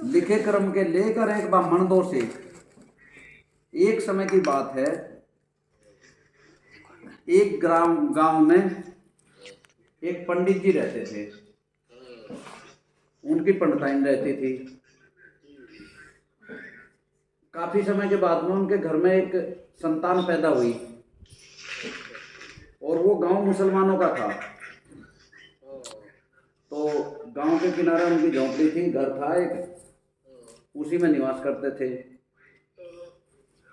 लिखे क्रम के लेकर एक ब्राह्मण दो से। एक समय की बात है, एक गांव में एक पंडित जी रहते थे। उनकी पंडिताइन रहती थी। काफी समय के बाद में उनके घर में एक संतान पैदा हुई और वो गांव मुसलमानों का था। तो गांव के किनारे उनकी झोंपड़ी थी, घर था एक, उसी में निवास करते थे।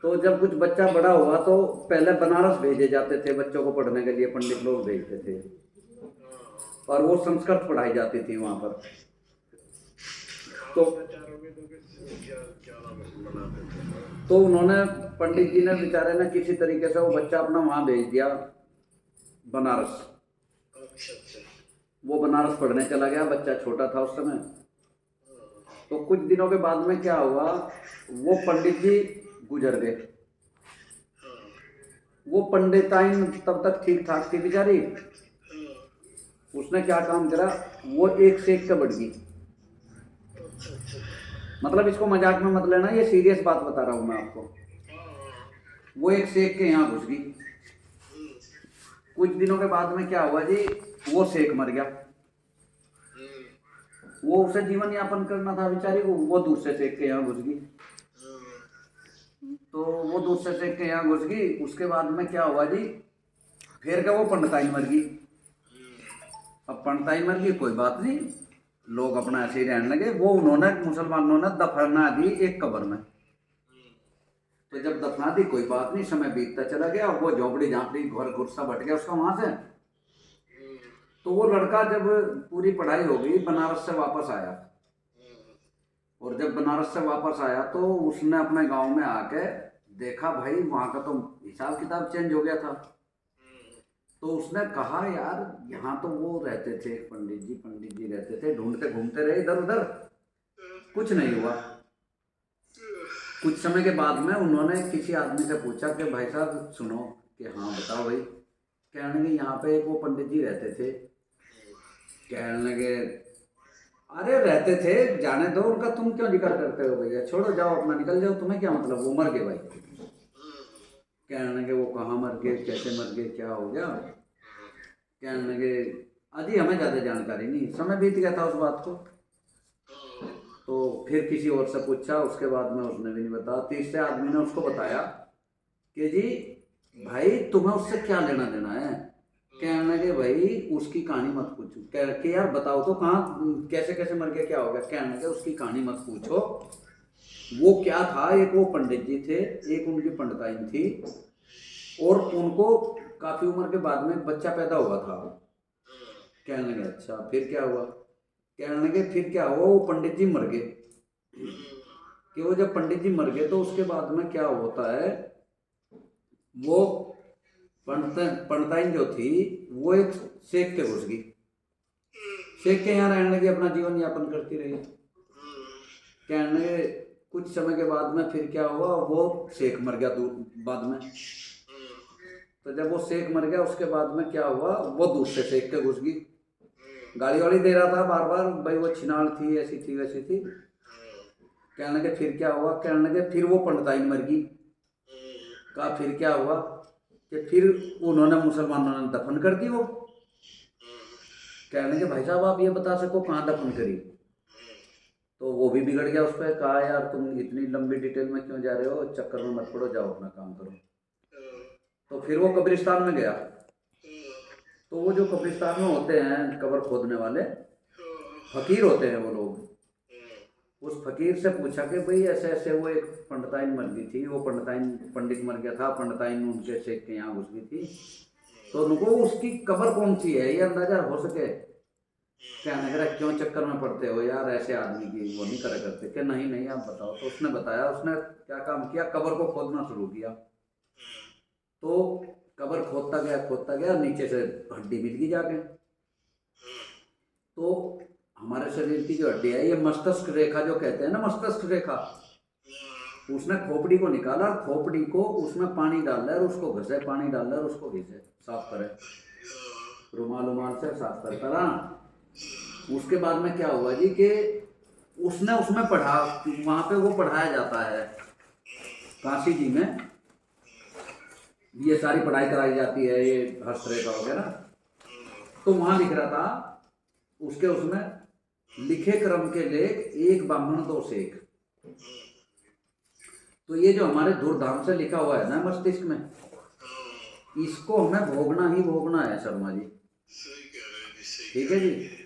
तो जब कुछ बच्चा बड़ा हुआ तो पहले बनारस भेजे जाते थे बच्चों को पढ़ने के लिए, पंडित लोग भेजते थे और वो संस्कृत पढ़ाई जाती थी वहां पर। तो उन्होंने, पंडित जी ने बेचारे ने किसी तरीके से वो बच्चा अपना वहां भेज दिया बनारस। वो बनारस पढ़ने चला गया, बच्चा छोटा था उस समय। तो कुछ दिनों के बाद में क्या हुआ, वो पंडित जी गुजर गए। वो पंडिताइन तब तक ठीक ठाक थी बेचारी। उसने क्या काम करा, वो एक से एक बढ़ गई। मतलब इसको मजाक में मत लेना, ये सीरियस बात बता रहा हूं मैं आपको। वो एक से एक के यहाँ घुस गई। कुछ दिनों के बाद में क्या हुआ जी, वो शेख मर गया। वो उसे जीवन यापन करना था बेचारी को, वो दूसरे शेख के यहाँ घुस गई। तो वो दूसरे शेख के यहाँ घुस गई। उसके बाद में क्या हुआ जी, फिर क्या वो पंडिताई मर गई। अब पंडिताई मर गई, कोई बात नहीं, लोग अपना ऐसे ही रहने लगे। वो उन्होंने, मुसलमानों ने दफना दी एक कब्र में। तो जब दफना दी, कोई बात नहीं, समय बीतता चला गया। वो झोपड़ी झांपड़ी घर गुस्सा बट गया उसका वहां से। तो वो लड़का जब पूरी पढ़ाई हो गई, बनारस से वापस आया। और जब बनारस से वापस आया तो उसने अपने गांव में आके देखा, भाई वहां का तो हिसाब किताब चेंज हो गया था। तो उसने कहा, यार यहाँ तो वो रहते थे पंडित जी रहते थे, ढूंढते घूमते रहे इधर उधर, कुछ नहीं हुआ। कुछ समय के बाद में उन्होंने किसी आदमी से पूछा कि भाई साहब सुनो, कि हाँ बताओ भाई। कहने लगे यहाँ पे एक वो पंडित जी रहते थे। कहने लगे, अरे रहते थे, जाने दो उनका, तुम क्यों जिक्र करते हो भैया, छोड़ो, जाओ अपना निकल जाओ, तुम्हें क्या मतलब, वो मर गए भाई। कहने लगे, वो कहाँ मर गए, कैसे मर गए, क्या हो गया। कहने लगे, अजी हमें ज़्यादा जानकारी नहीं, समय बीत गया था उस बात को। तो फिर किसी और से पूछा, उसके बाद में उसने भी नहीं बताया। तीसरे आदमी ने उसको बताया कि जी भाई तुम्हें उससे क्या लेना देना है। कहने लगे, भाई उसकी कहानी मत पूछो। कह के यार बताओ तो, कहाँ कैसे कैसे मर गया, क्या हो गया। कहने लगे, उसकी कहानी मत पूछो। वो क्या था, एक वो पंडित जी थे, एक उनकी पंडिताइन थी, और उनको काफी उम्र के बाद में एक बच्चा पैदा हुआ था। कहने लगे, अच्छा फिर क्या हुआ। कहने लगे, फिर क्या हुआ, वो पंडित जी मर गए। कि वो जब पंडित जी मर गए तो उसके बाद में क्या होता है, वो पंडिताइन जो थी वो एक शेख के घुस गई। शेख के यहाँ रहने लगी, अपना जीवन यापन करती रही। कहने लगे, कुछ समय के बाद में फिर क्या हुआ, वो शेख मर गया बाद में। तो जब वो शेख मर गया, उसके बाद में क्या हुआ, वो दूसरे शेख के घुस गई। गाली वाली दे रहा था बार बार, भाई वो छिनाल थी, ऐसी थी वैसी थी। कहने लगे, फिर क्या हुआ। कहने लगे, फिर वो पंडिताइन मर गई। कहा फिर क्या हुआ, कि फिर उन्होंने, मुसलमानों ने दफन कर दी वो। कहने लगे, भाई साहब आप ये बता सको कहाँ दफन करी। तो वो भी बिगड़ गया उस पर। कहा, यार तुम इतनी लंबी डिटेल में क्यों जा रहे हो, चक्कर में मत पड़ो, जाओ अपना काम करो। तो फिर वो कब्रिस्तान में गया। तो वो जो कब्रिस्तान में होते हैं कब्र खोदने वाले फकीर होते हैं वो लोग, उस फकीर से पूछा कि भाई ऐसे ऐसे वो एक पंडिताइन मर गई थी, वो पंडित मर गया था, पंडिताइन उनके शेख के यहाँ घुस गई थी, तो उनको उसकी कब्र कौन सी है ये अंदाजा हो सके। कहने लगा, क्यों चक्कर में पड़ते हो यार, ऐसे आदमी की वो नहीं करा करते। कि नहीं नहीं आप बताओ। तो उसने बताया, उसने क्या काम किया, कब्र को खोदना शुरू किया। तो कब्र खोदता गया, नीचे से हड्डी मिल गई जाके। तो हमारे शरीर की जो हड्डी है, ये मस्तिष्क रेखा जो कहते हैं ना, मस्तिष्क रेखा, उसने खोपड़ी को निकाला, खोपड़ी को उसमें पानी डाल रहा है, उसको घसे, पानी डाल रहा है, उसको घिसे, साफ करे, रुमाल से साफ करता रहा। उसके बाद में क्या हुआ जी, कि उसने उसमें पढ़ा, वहाँ पे वो पढ़ाया जाता है काशी जी में, ये सारी पढ़ाई कराई जाती है, ये हस्तरेखा वगैरह। तो वहाँ लिख रहा था उसके, उसमें लिखे क्रम के लेख, एक ब्राह्मण दो सेख। तो ये जो हमारे धूर्धाम से लिखा हुआ है ना मस्तिष्क में, इसको हमें भोगना ही भोगना है शर्मा जी। ठीक है जी।